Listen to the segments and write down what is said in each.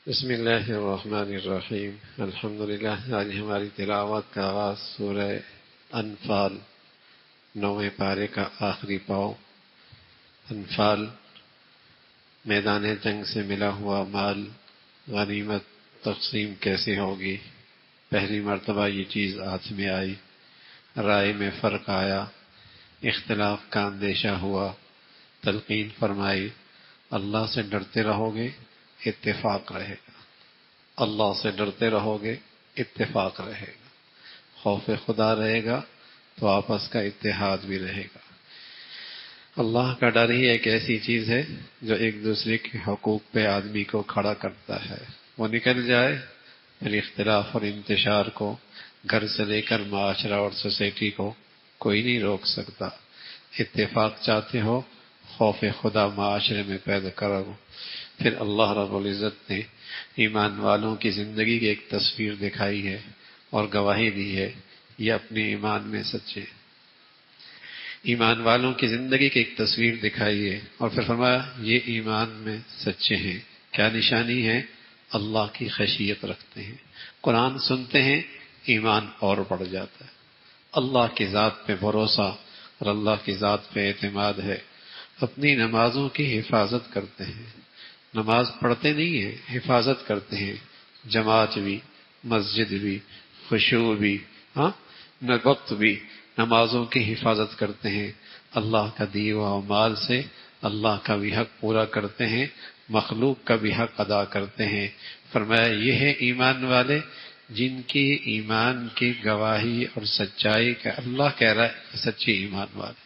بسم اللہ الرحمن الرحیم الحمدللہ۔ آج ہماری تلاوت کا آغاز سورہ انفال 9ویں پارے کا آخری پاؤ۔ انفال میدان جنگ سے ملا ہوا مال، غنیمت تقسیم کیسے ہوگی؟ پہلی مرتبہ یہ چیز ہاتھ میں آئی، رائے میں فرق آیا، اختلاف کا اندیشہ ہوا، تلقین فرمائی اللہ سے ڈرتے رہو گے اتفاق رہے گا، اللہ سے ڈرتے رہو گے اتفاق رہے گا، خوف خدا رہے گا تو آپس کا اتحاد بھی رہے گا۔ اللہ کا ڈر ہی ایک ایسی چیز ہے جو ایک دوسرے کے حقوق پہ آدمی کو کھڑا کرتا ہے، وہ نکل جائے پھر اختلاف اور انتشار کو گھر سے لے کر معاشرہ اور سوسائٹی کو کوئی نہیں روک سکتا۔ اتفاق چاہتے ہو، خوف خدا معاشرے میں پیدا کرو۔ پھر اللہ رب العزت نے ایمان والوں کی زندگی کی ایک تصویر دکھائی ہے اور گواہی دی ہے یہ اپنے ایمان میں سچے۔ ایمان والوں کی زندگی کی ایک تصویر دکھائی ہے اور پھر فرمایا یہ ایمان میں سچے ہیں۔ کیا نشانی ہے؟ اللہ کی خشیت رکھتے ہیں، قرآن سنتے ہیں، ایمان اور بڑھ جاتا ہے، اللہ کی ذات پہ بھروسہ اور اللہ کی ذات پہ اعتماد ہے، اپنی نمازوں کی حفاظت کرتے ہیں، نماز پڑھتے نہیں ہیں، حفاظت کرتے ہیں، جماعت بھی، مسجد بھی، خشوع بھی، وقت بھی، نمازوں کی حفاظت کرتے ہیں، اللہ کا دیے ہوا مال سے اللہ کا بھی حق پورا کرتے ہیں، مخلوق کا بھی حق ادا کرتے ہیں۔ فرمایا یہ ہے ایمان والے جن کی ایمان کی گواہی اور سچائی کا اللہ کہہ رہا ہے سچے ایمان والے۔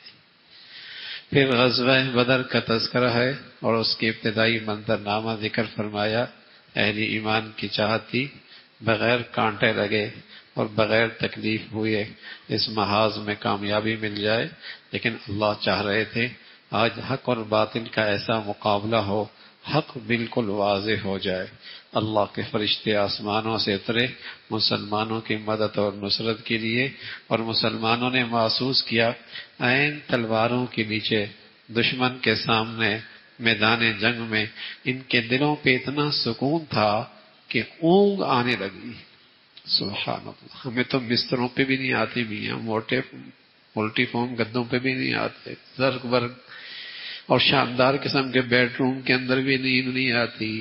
پھر غزوہ بدر کا تذکرہ ہے اور اس کے ابتدائی منظرنامہ ذکر فرمایا۔ اہل ایمان کی چاہت تھی بغیر کانٹے لگے اور بغیر تکلیف ہوئے اس محاذ میں کامیابی مل جائے، لیکن اللہ چاہ رہے تھے آج حق اور باطل کا ایسا مقابلہ ہو، حق بالکل واضح ہو جائے، اللہ کے فرشتے آسمانوں سے اترے مسلمانوں کی مدد اور نصرت کے لیے، اور مسلمانوں نے محسوس کیا عین تلواروں کے نیچے دشمن کے سامنے میدان جنگ میں ان کے دلوں پہ اتنا سکون تھا کہ اونگ آنے لگی۔ سبحان اللہ، ہمیں تو بستروں پہ بھی نہیں آتی میاں، موٹے ملٹی فارم گدوں پہ بھی نہیں آتے، زرگ برگ اور شاندار قسم کے بیڈ روم کے اندر بھی نیند نہیں آتی۔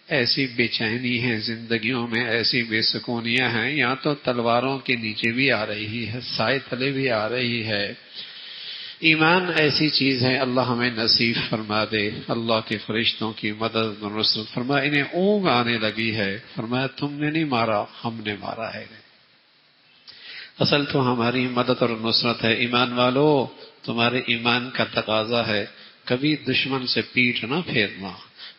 ایسی بے چینی ہے زندگیوں میں، ایسی بے سکونیاں ہیں، یہاں تو تلواروں کے نیچے بھی آ رہی ہے، سائے تلے بھی آ رہی ہے۔ ایمان ایسی چیز ہے، اللہ ہمیں نصیب فرما دے، اللہ کے فرشتوں کی مدد و نصرت۔ فرمایا انہیں اونگ آنے لگی ہے، فرمایا تم نے نہیں مارا، ہم نے مارا ہے۔ اصل تو ہماری مدد اور نصرت ہے۔ ایمان والو، تمہارے ایمان کا تقاضا ہے کبھی دشمن سے پیٹھ نہ پھیرنا،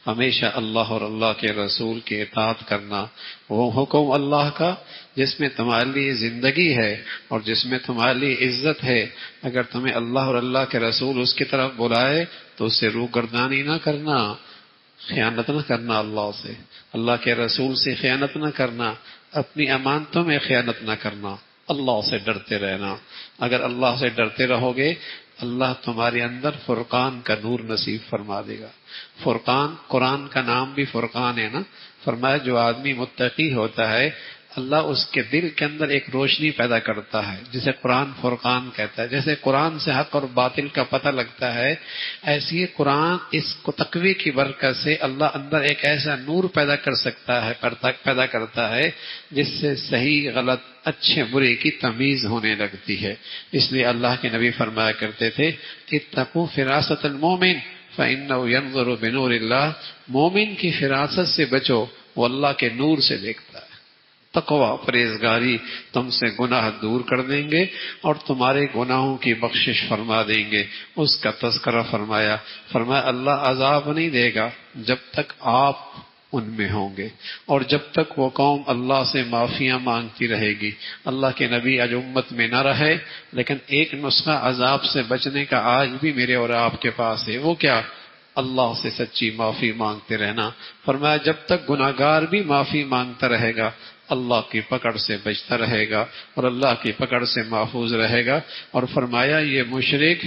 ہمیشہ اللہ اور اللہ کے رسول کی اطاعت کرنا۔ وہ حکم اللہ کا جس میں تمہارے لیے زندگی ہے اور جس میں تمہارے لیے عزت ہے، اگر تمہیں اللہ اور اللہ کے رسول اس کی طرف بلائے تو اس سے روگردانی نہ کرنا، خیانت نہ کرنا، اللہ سے، اللہ کے رسول سے خیانت نہ کرنا، اپنی امانتوں میں خیانت نہ کرنا، اللہ سے ڈرتے رہنا۔ اگر اللہ سے ڈرتے رہو گے اللہ تمہارے اندر فرقان کا نور نصیب فرما دے گا۔ فرقان، قرآن کا نام بھی فرقان ہے نا۔ فرمایا جو آدمی متقی ہوتا ہے اللہ اس کے دل کے اندر ایک روشنی پیدا کرتا ہے، جسے قرآن فرقان کہتا ہے۔ جیسے قرآن سے حق اور باطل کا پتہ لگتا ہے، ایسی ہی قرآن اس کو تقوی کی برکت سے اللہ اندر ایک ایسا نور پیدا کر سکتا ہے، پیدا کرتا ہے جس سے صحیح غلط، اچھے برے کی تمیز ہونے لگتی ہے۔ اس لیے اللہ کے نبی فرمایا کرتے تھے اتقوا فراست المومن فإنه ينظر بنور اللہ، مومن کی فراست سے بچو، وہ اللہ کے نور سے دیکھتا ہے۔ تقوی، پرہیزگاری تم سے گناہ دور کر دیں گے اور تمہارے گناہوں کی بخشش فرما دیں گے۔ اس کا تذکرہ فرمایا اللہ عذاب نہیں دے گا جب تک آپ ان میں ہوں گے، اور جب تک وہ قوم اللہ سے معافیاں مانگتی رہے گی۔ اللہ کے نبی آج امت میں نہ رہے، لیکن ایک نسخہ عذاب سے بچنے کا آج بھی میرے اور آپ کے پاس ہے۔ وہ کیا؟ اللہ سے سچی معافی مانگتے رہنا۔ فرمایا جب تک گناہگار بھی معافی مانگتا رہے گا اللہ کی پکڑ سے بچتا رہے گا اور اللہ کی پکڑ سے محفوظ رہے گا۔ اور فرمایا یہ مشرک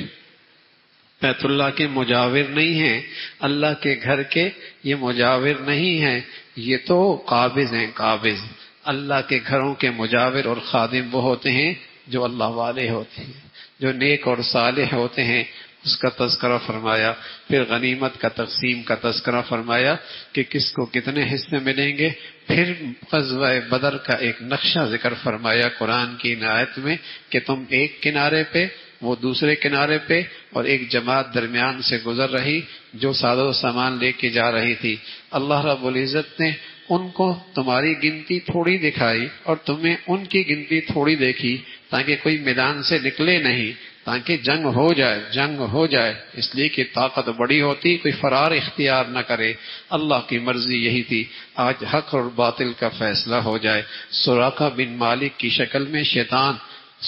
بیت اللہ کے مجاور نہیں ہیں، اللہ کے گھر کے یہ مجاور نہیں ہیں، یہ تو قابض ہیں، قابض۔ اللہ کے گھروں کے مجاور اور خادم وہ ہوتے ہیں جو اللہ والے ہوتے ہیں، جو نیک اور صالح ہوتے ہیں، اس کا تذکرہ فرمایا۔ پھر غنیمت کا تقسیم کا تذکرہ فرمایا کہ کس کو کتنے حصے ملیں گے۔ پھر غزوہ بدر کا ایک نقشہ ذکر فرمایا قرآن کی آیت میں کہ تم ایک کنارے پہ، وہ دوسرے کنارے پہ، اور ایک جماعت درمیان سے گزر رہی جو ساز و سامان لے کے جا رہی تھی۔ اللہ رب العزت نے ان کو تمہاری گنتی تھوڑی دکھائی اور تمہیں ان کی گنتی تھوڑی دیکھی تاکہ کوئی میدان سے نکلے نہیں، تاکہ جنگ ہو جائے، اس لیے کہ طاقت بڑی ہوتی کوئی فرار اختیار نہ کرے۔ اللہ کی مرضی یہی تھی، آج حق اور باطل کا فیصلہ ہو جائے۔ سراقہ بن مالک کی شکل میں شیطان،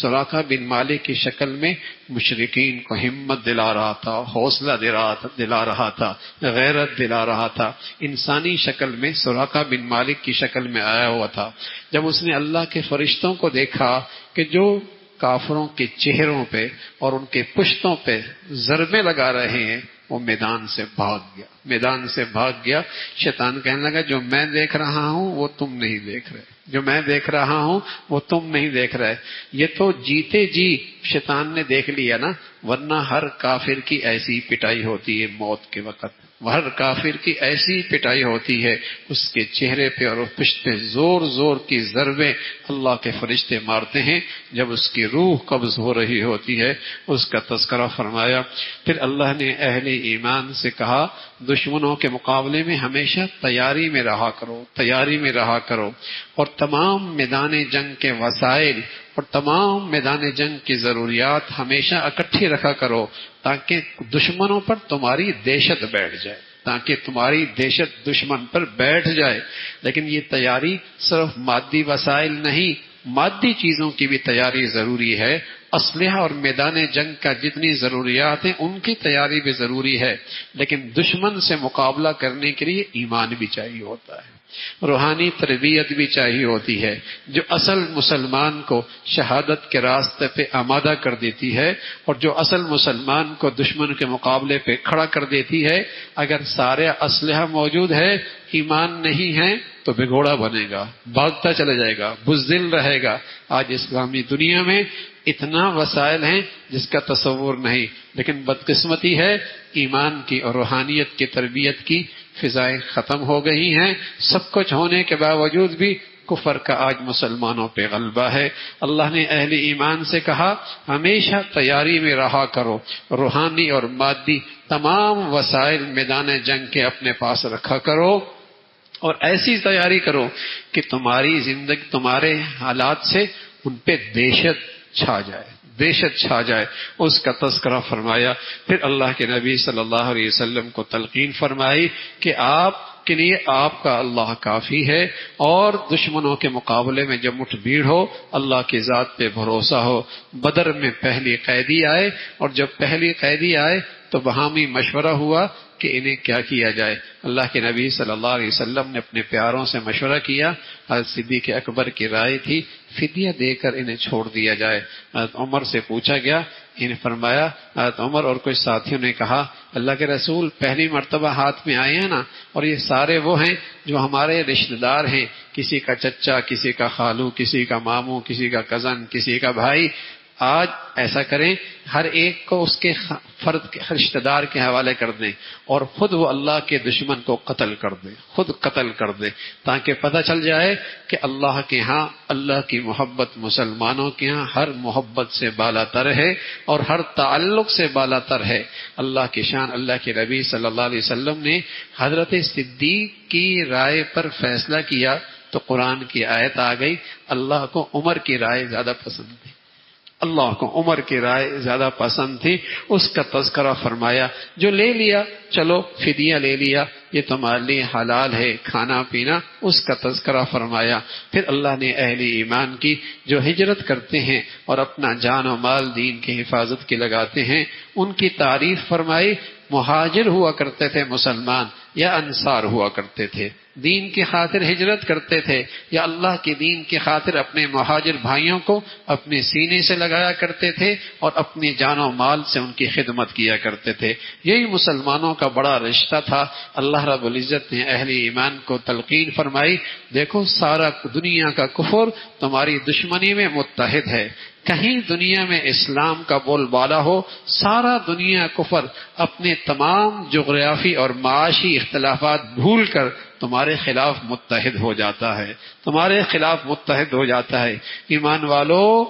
سراقہ بن مالک کی شکل میں مشرکین کو ہمت دلا رہا تھا، حوصلہ دلا رہا تھا، غیرت دلا رہا تھا۔ انسانی شکل میں سراقہ بن مالک کی شکل میں آیا ہوا تھا۔ جب اس نے اللہ کے فرشتوں کو دیکھا کہ جو کافروں کے چہروں پہ اور ان کے پشتوں پہ ضربے لگا رہے ہیں، وہ میدان سے بھاگ گیا۔ شیطان کہنے لگا جو میں دیکھ رہا ہوں وہ تم نہیں دیکھ رہے، جو میں دیکھ رہا ہوں وہ تم نہیں دیکھ رہے۔ یہ تو جیتے جی شیطان نے دیکھ لیا نا، ورنہ ہر کافر کی ایسی پٹائی ہوتی ہے موت کے وقت، ہر کافر کی ایسی پٹائی ہوتی ہے، اس کے چہرے پہ اور پشت پہ زور زور کی ضربیں اللہ کے فرشتے مارتے ہیں جب اس کی روح قبض ہو رہی ہوتی ہے۔ اس کا تذکرہ فرمایا۔ پھر اللہ نے اہل ایمان سے کہا دشمنوں کے مقابلے میں ہمیشہ تیاری میں رہا کرو، اور تمام میدان جنگ کے وسائل اور تمام میدان جنگ کی ضروریات ہمیشہ اکٹھی رکھا کرو تاکہ دشمنوں پر تمہاری دہشت دشمن پر بیٹھ جائے۔ لیکن یہ تیاری صرف مادی وسائل نہیں، مادی چیزوں کی بھی تیاری ضروری ہے۔ اسلحہ اور میدان جنگ کا جتنی ضروریات ہیں ان کی تیاری بھی ضروری ہے، لیکن دشمن سے مقابلہ کرنے کے لیے ایمان بھی چاہیے ہوتا ہے، روحانی تربیت بھی چاہیے ہوتی ہے، جو اصل مسلمان کو شہادت کے راستے پہ آمادہ کر دیتی ہے، اور جو اصل مسلمان کو دشمن کے مقابلے پہ کھڑا کر دیتی ہے۔ اگر سارے اسلحہ موجود ہے، ایمان نہیں ہے تو بھگوڑا بنے گا، بھاگتا چلا جائے گا، بزدل رہے گا۔ آج اسلامی دنیا میں اتنا وسائل ہیں جس کا تصور نہیں، لیکن بدقسمتی ہے ایمان کی اور روحانیت کی تربیت کی فضائیں ختم ہو گئی ہیں۔ سب کچھ ہونے کے باوجود بھی کفر کا آج مسلمانوں پہ غلبہ ہے۔ اللہ نے اہل ایمان سے کہا ہمیشہ تیاری میں رہا کرو، روحانی اور مادی تمام وسائل میدان جنگ کے اپنے پاس رکھا کرو، اور ایسی تیاری کرو کہ تمہاری زندگی، تمہارے حالات سے ان پہ دہشت چھا جائے۔ اس کا تذکرہ فرمایا۔ پھر اللہ کے نبی صلی اللہ علیہ وسلم کو تلقین فرمائی کہ آپ کے لیے آپ کا اللہ کافی ہے، اور دشمنوں کے مقابلے میں جب مٹھ بھیڑ ہو اللہ کی ذات پہ بھروسہ ہو۔ بدر میں پہلی قیدی آئے، اور جب پہلی قیدی آئے تو باہمی مشورہ ہوا کہ انہیں کیا کیا جائے۔ اللہ کے نبی صلی اللہ علیہ وسلم نے اپنے پیاروں سے مشورہ کیا۔ حضرت صدیق اکبر کی رائے تھی فدیہ دے کر انہیں چھوڑ دیا جائے۔ حضرت عمر سے پوچھا گیا، انہیں فرمایا، حضرت عمر اور کچھ ساتھیوں نے کہا اللہ کے رسول پہلی مرتبہ ہاتھ میں آئے ہیں نا، اور یہ سارے وہ ہیں جو ہمارے رشتہ دار ہیں، کسی کا چچا، کسی کا خالو، کسی کا ماموں، کسی کا کزن، کسی کا بھائی۔ آج ایسا کریں ہر ایک کو اس کے فرد کے رشتہ دار کے حوالے کر دیں، اور خود وہ اللہ کے دشمن کو قتل کر دیں، تاکہ پتہ چل جائے کہ اللہ کے ہاں اللہ کی محبت مسلمانوں کے ہاں ہر محبت سے بالا تر ہے اور ہر تعلق سے بالا تر ہے۔ اللہ کی شان، اللہ کے نبی صلی اللہ علیہ وسلم نے حضرت صدیق کی رائے پر فیصلہ کیا تو قرآن کی آیت آ گئی، اللہ کو عمر کی رائے زیادہ پسند تھی، اللہ کو عمر کی رائے زیادہ پسند تھی۔ اس کا تذکرہ فرمایا، جو لے لیا چلو فدیہ لے لیا، یہ تمہارے لیے حلال ہے کھانا پینا، اس کا تذکرہ فرمایا۔ پھر اللہ نے اہل ایمان کی جو ہجرت کرتے ہیں اور اپنا جان و مال دین کی حفاظت کی لگاتے ہیں ان کی تعریف فرمائی۔ مہاجر ہوا کرتے تھے مسلمان یا انصار ہوا کرتے تھے، دین کی خاطر ہجرت کرتے تھے یا اللہ کے دین کی خاطر اپنے مہاجر بھائیوں کو اپنے سینے سے لگایا کرتے تھے اور اپنی جان و مال سے ان کی خدمت کیا کرتے تھے. یہی مسلمانوں کا بڑا رشتہ تھا. اللہ رب العزت نے اہل ایمان کو تلقین فرمائی، دیکھو سارا دنیا کا کفر تمہاری دشمنی میں متحد ہے. کہیں دنیا میں اسلام کا بول بالا ہو، سارا دنیا کفر اپنے تمام جغرافی اور معاشی اختلافات بھول کر تمہارے خلاف متحد ہو جاتا ہے، تمہارے خلاف متحد ہو جاتا ہے. ایمان والو،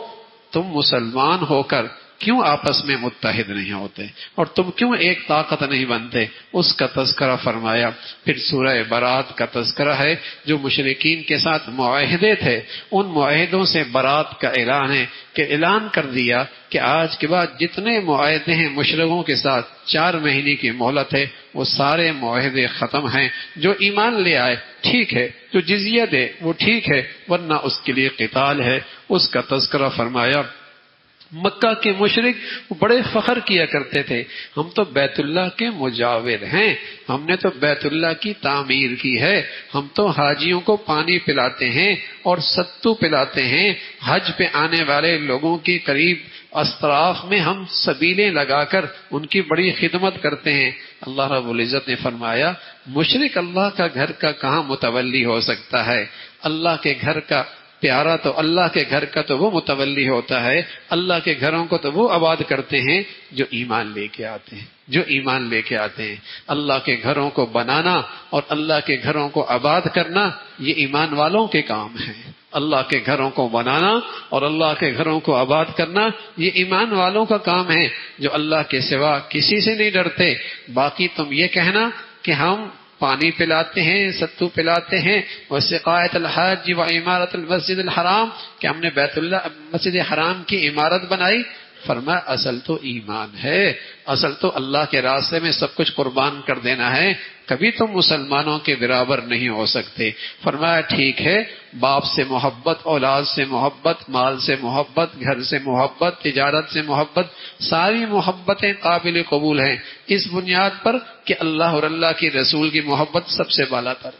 تم مسلمان ہو کر کیوں آپس میں متحد نہیں ہوتے اور تم کیوں ایک طاقت نہیں بنتے؟ اس کا تذکرہ فرمایا. پھر سورہ برات کا تذکرہ ہے، جو مشرکین کے ساتھ معاہدے تھے ان معاہدوں سے برات کا اعلان ہے کہ اعلان کر دیا کہ آج کے بعد جتنے معاہدے ہیں مشرکوں کے ساتھ 4 مہینے کی مہلت ہے، وہ سارے معاہدے ختم ہیں. جو ایمان لے آئے ٹھیک ہے، جو جزیہ دے وہ ٹھیک ہے، ورنہ اس کے لیے قتال ہے. اس کا تذکرہ فرمایا. مکہ کے مشرک بڑے فخر کیا کرتے تھے، ہم تو بیت اللہ کے مجاور ہیں، ہم نے تو بیت اللہ کی تعمیر کی ہے، ہم تو حاجیوں کو پانی پلاتے ہیں اور ستو پلاتے ہیں، حج پہ آنے والے لوگوں کی قریب اطراف میں ہم سبیلیں لگا کر ان کی بڑی خدمت کرتے ہیں. اللہ رب العزت نے فرمایا مشرک اللہ کا گھر کا کہاں متولی ہو سکتا ہے؟ اللہ کے گھر کا پیارا تو اللہ کے گھر کا تو وہ متولی ہوتا ہے. اللہ کے گھروں کو تو وہ آباد کرتے ہیں جو ایمان لے کے آتے ہیں، جو ایمان لے کے آتے ہیں. اللہ کے گھروں کو بنانا اور اللہ کے گھروں کو آباد کرنا یہ ایمان والوں کے کام ہے. اللہ کے گھروں کو بنانا اور اللہ کے گھروں کو آباد کرنا یہ ایمان والوں کا کام ہے جو اللہ کے سوا کسی سے نہیں ڈرتے. باقی تم یہ کہنا کہ ہم پانی پلاتے ہیں، ستو پلاتے ہیں، وسقایت الحاج و عمارت المسجد الحرام، کہ ہم نے بیت اللہ مسجد حرام کی عمارت بنائی. فرمایا اصل تو ایمان ہے، اصل تو اللہ کے راستے میں سب کچھ قربان کر دینا ہے. کبھی تم مسلمانوں کے برابر نہیں ہو سکتے. فرمایا ٹھیک ہے، باپ سے محبت، اولاد سے محبت، مال سے محبت، گھر سے محبت، تجارت سے محبت، ساری محبتیں قابل قبول ہیں اس بنیاد پر کہ اللہ اور اللہ کے رسول کی محبت سب سے بالا تر،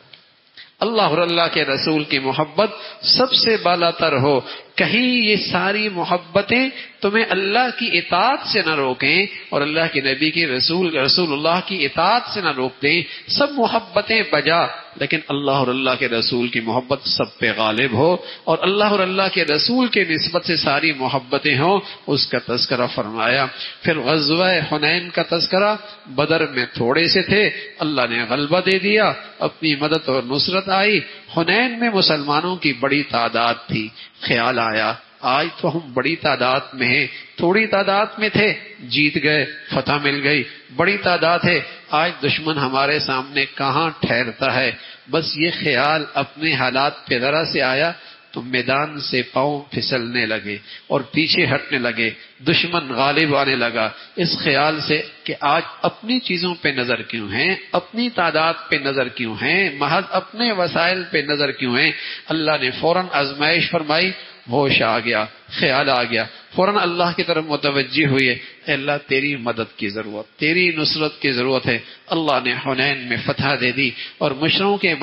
اللہ اور اللہ کے رسول کی محبت سب سے بالا تر ہو. کہیں یہ ساری محبتیں تمہیں اللہ کی اطاعت سے نہ روکیں اور اللہ کے نبی کی رسول اللہ کی اطاعت سے نہ روک دیں. سب محبتیں بجا، لیکن اللہ اور اللہ کے رسول کی محبت سب پہ غالب ہو اور اللہ اور اللہ کے رسول کے نسبت سے ساری محبتیں ہوں. اس کا تذکرہ فرمایا. پھر غزوہ حنین کا تذکرہ. بدر میں تھوڑے سے تھے، اللہ نے غلبہ دے دیا، اپنی مدد اور نصرت آئی. حنین میں مسلمانوں کی بڑی تعداد تھی. خیال آیا آج تو ہم بڑی تعداد میں ہیں، تھوڑی تعداد میں تھے، جیت گئے، فتح مل گئی. بڑی تعداد ہے، آج دشمن ہمارے سامنے کہاں ٹھہرتا ہے. بس یہ خیال اپنے حالات پہ ذرا سے آیا تو میدان سے پاؤں پھسلنے لگے اور پیچھے ہٹنے لگے. دشمن غالب آنے لگا اس خیال سے کہ آج اپنی چیزوں پہ نظر کیوں ہیں، اپنی تعداد پہ نظر کیوں ہیں، محض اپنے وسائل پہ نظر کیوں ہیں. اللہ نے فوراً آزمائش فرمائی، ہوش آ گیا، خیال آ گیا، فوراً اللہ کی طرف متوجہ ہوئے. اے اللہ تیری مدد کی ضرورت، تیری نصرت کی ضرورت ہے. اللہ نے حنین میں فتح دے دی اور مشرکوں کے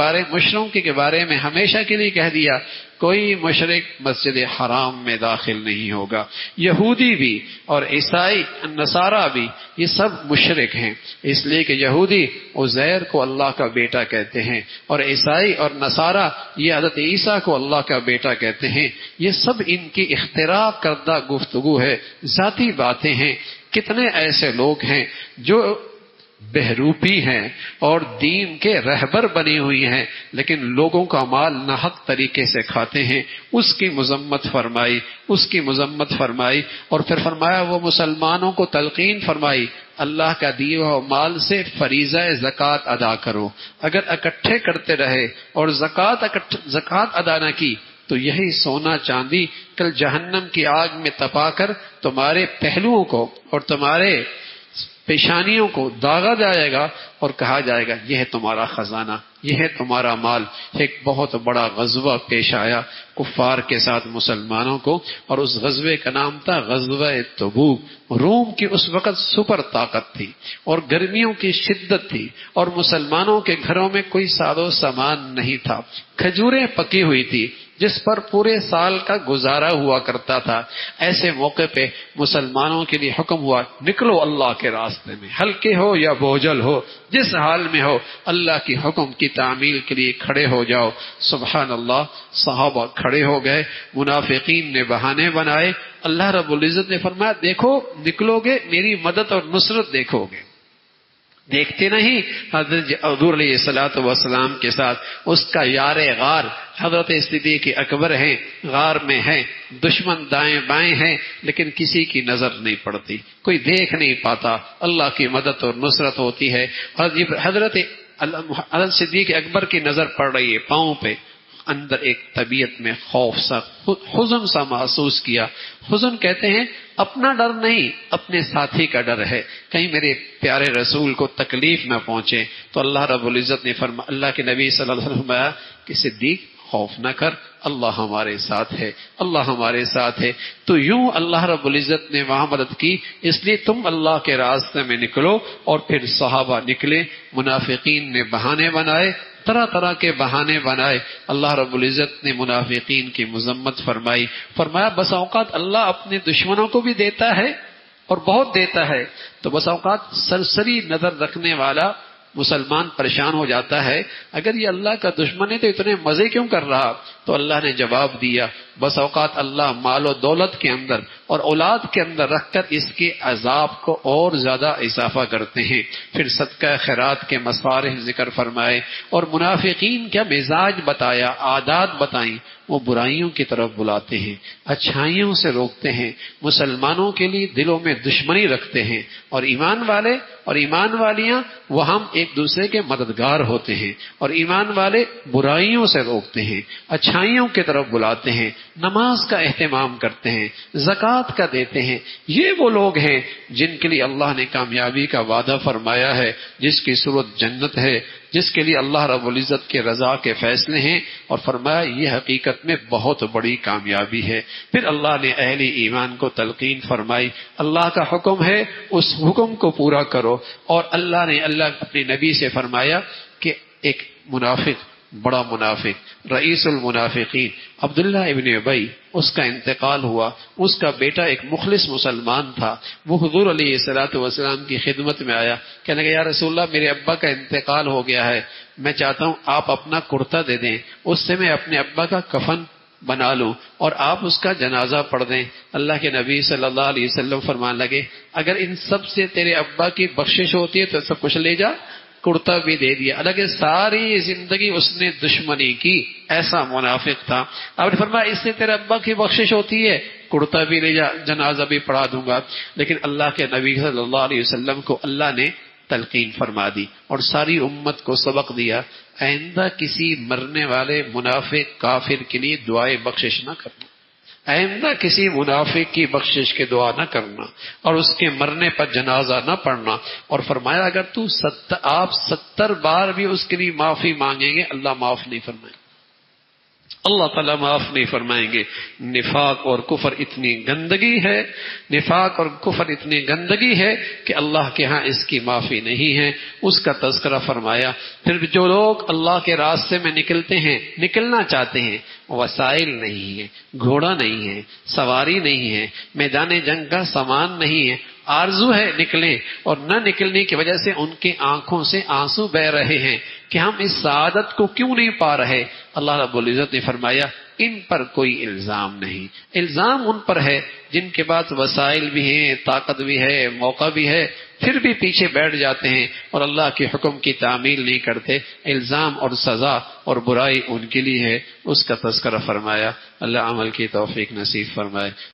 بارے میں ہمیشہ کے لیے کہہ دیا کوئی مشرک مسجد حرام میں داخل نہیں ہوگا. یہودی بھی اور عیسائی نصارہ بھی یہ سب مشرک ہیں، اس لیے کہ یہودی عزیر کو اللہ کا بیٹا کہتے ہیں اور عیسائی اور نصارہ یہ حضرت عیسیٰ کو اللہ کا بیٹا کہتے ہیں. یہ سب ان کی اختراع کردہ گفتگو ہے، ذاتی باتیں ہیں. کتنے ایسے لوگ ہیں جو بہروپی ہیں اور دین کے رہبر بنی ہوئی ہیں لیکن لوگوں کا مال ناحق طریقے سے کھاتے ہیں. اس کی مذمت فرمائی اور پھر فرمایا وہ مسلمانوں کو تلقین فرمائی اللہ کا دیے ہوئے مال سے فریضہ زکوٰۃ ادا کرو. اگر اکٹھے کرتے رہے اور زکوٰۃ ادا نہ کی تو یہی سونا چاندی کل جہنم کی آگ میں تپا کر تمہارے پہلوؤں کو اور تمہارے پیشانیوں کو داغا جائے گا اور کہا جائے گا یہ ہے تمہارا خزانہ، یہ ہے تمہارا مال۔ ایک بہت بڑا غزوہ پیش آیا کفار کے ساتھ مسلمانوں کو، اور اس غزوے کا نام تھا غزوہ تبوک۔ روم کی اس وقت سپر طاقت تھی اور گرمیوں کی شدت تھی، اور مسلمانوں کے گھروں میں کوئی ساز و سامان نہیں تھا، کھجوریں پکی ہوئی تھی جس پر پورے سال کا گزارا ہوا کرتا تھا۔ ایسے موقع پہ مسلمانوں کے لیے حکم ہوا نکلو اللہ کے راستے میں، ہلکے ہو یا بوجھل ہو، جس حال میں ہو اللہ کی حکم کی تعمیل کے لیے کھڑے ہو جاؤ۔ سبحان اللہ، صحابہ کھڑے ہو گئے، منافقین نے بہانے بنائے۔ اللہ رب العزت نے فرمایا دیکھو نکلو گے میری مدد اور نصرت دیکھو گے۔ دیکھتے نہیں حضرت حضور علیہ الصلوۃ والسلام کے ساتھ اس کا یار غار حضرت صدیق اکبر ہیں، غار میں ہیں، دشمن دائیں بائیں ہیں، لیکن کسی کی نظر نہیں پڑتی، کوئی دیکھ نہیں پاتا، اللہ کی مدد اور نصرت ہوتی ہے۔ حضرت صدیق اکبر کی نظر پڑ رہی ہے پاؤں پہ، اندر ایک طبیعت میں خوف سا، حزن سا محسوس کیا۔ حزن کہتے ہیں اپنا ڈر نہیں، اپنے ساتھی کا ڈر ہے، کہیں میرے پیارے رسول کو تکلیف نہ پہنچے۔ تو اللہ رب العزت نے فرمایا، اللہ کے نبی صلی اللہ علیہ وسلم نے فرمایا کہ صدیق خوف نہ کر، اللہ ہمارے ساتھ ہے، اللہ ہمارے ساتھ ہے۔ تو یوں اللہ رب العزت نے وہاں مدد کی، اس لیے تم اللہ کے راستے میں نکلو۔ اور پھر صحابہ نکلے، منافقین نے بہانے بنائے، طرح طرح کے بہانے بنائے۔ اللہ رب العزت نے منافقین کی مذمت فرمائی، فرمایا بس اوقات اللہ اپنے دشمنوں کو بھی دیتا ہے اور بہت دیتا ہے، تو بس اوقات سرسری نظر رکھنے والا مسلمان پریشان ہو جاتا ہے، اگر یہ اللہ کا دشمن ہے تو اتنے مزے کیوں کر رہا؟ تو اللہ نے جواب دیا بس اوقات اللہ مال و دولت کے اندر اور اولاد کے اندر رکھ کر اس کے عذاب کو اور زیادہ اضافہ کرتے ہیں۔ پھر صدقہ خیرات کے مصارف ذکر فرمائے اور منافقین کا مزاج بتایا، عادات بتائیں۔ وہ برائیوں کی طرف بلاتے ہیں، اچھائیوں سے روکتے ہیں، مسلمانوں کے لیے دلوں میں دشمنی رکھتے ہیں، اور ایمان والے اور ایمان والیاں وہ ہم ایک دوسرے کے مددگار ہوتے ہیں، اور ایمان والے برائیوں سے روکتے ہیں، اچھائیوں کی طرف بلاتے ہیں، نماز کا اہتمام کرتے ہیں، زکوٰۃ کا دیتے ہیں۔ یہ وہ لوگ ہیں جن کے لیے اللہ نے کامیابی کا وعدہ فرمایا ہے، جس کی صورت جنت ہے، جس کے لیے اللہ رب العزت کے رضا کے فیصلے ہیں، اور فرمایا یہ حقیقت میں بہت بڑی کامیابی ہے۔ پھر اللہ نے اہل ایمان کو تلقین فرمائی، اللہ کا حکم ہے اس حکم کو پورا کرو۔ اور اللہ اپنے نبی سے فرمایا کہ ایک منافق، بڑا منافق، رئیس المنافقین عبداللہ ابن ابی، اس کا انتقال ہوا۔ اس کا بیٹا ایک مخلص مسلمان تھا، وہ حضور علیہ الصلوۃ والسلام کی خدمت میں آیا، کہنے لگا یا رسول اللہ میرے ابا کا انتقال ہو گیا ہے، میں چاہتا ہوں آپ اپنا کرتا دے دیں، اس سے میں اپنے ابا کا کفن بنا لوں اور آپ اس کا جنازہ پڑھ دیں۔ اللہ کے نبی صلی اللہ علیہ وسلم فرمان لگے اگر ان سب سے تیرے ابا کی بخشش ہوتی ہے تو سب کچھ لے جا، کرتا بھی دے دیا۔ حالانکہ ساری زندگی اس نے دشمنی کی، ایسا منافق تھا۔ آپ نے فرمایا اس سے تیرے ابا کی بخشش ہوتی ہے، کرتا بھی لے جا، جنازہ بھی پڑھا دوں گا۔ لیکن اللہ کے نبی صلی اللہ علیہ وسلم کو اللہ نے تلقین فرما دی اور ساری امت کو سبق دیا، آئندہ کسی مرنے والے منافق کافر کے لیے دعائے بخشش نہ کرنا، آئندہ کسی منافق کی بخشش کے دعا نہ کرنا اور اس کے مرنے پر جنازہ نہ پڑھنا۔ اور فرمایا اگر آپ 70 بار بھی اس کے لیے معافی مانگیں گے اللہ معاف نہیں فرمائیں گے، اللہ تعالیٰ معاف نہیں فرمائیں گے۔ نفاق اور کفر اتنی گندگی ہے، نفاق اور کفر اتنی گندگی ہے کہ اللہ کے ہاں اس کی معافی نہیں ہے، اس کا تذکرہ فرمایا۔ پھر جو لوگ اللہ کے راستے میں نکلتے ہیں، نکلنا چاہتے ہیں، وسائل نہیں ہے، گھوڑا نہیں ہے، سواری نہیں ہے، میدان جنگ کا سامان نہیں ہے، آرزو ہے نکلیں، اور نہ نکلنے کی وجہ سے ان کی آنکھوں سے آنسو بہ رہے ہیں کہ ہم اس سعادت کو کیوں نہیں پا رہے۔ اللہ رب العزت نے فرمایا ان پر کوئی الزام نہیں، الزام ان پر ہے جن کے پاس وسائل بھی ہیں، طاقت بھی ہے، موقع بھی ہے، پھر بھی پیچھے بیٹھ جاتے ہیں اور اللہ کے حکم کی تعمیل نہیں کرتے۔ الزام اور سزا اور برائی ان کے لیے ہے، اس کا تذکرہ فرمایا۔ اللہ عمل کی توفیق نصیب فرمائے۔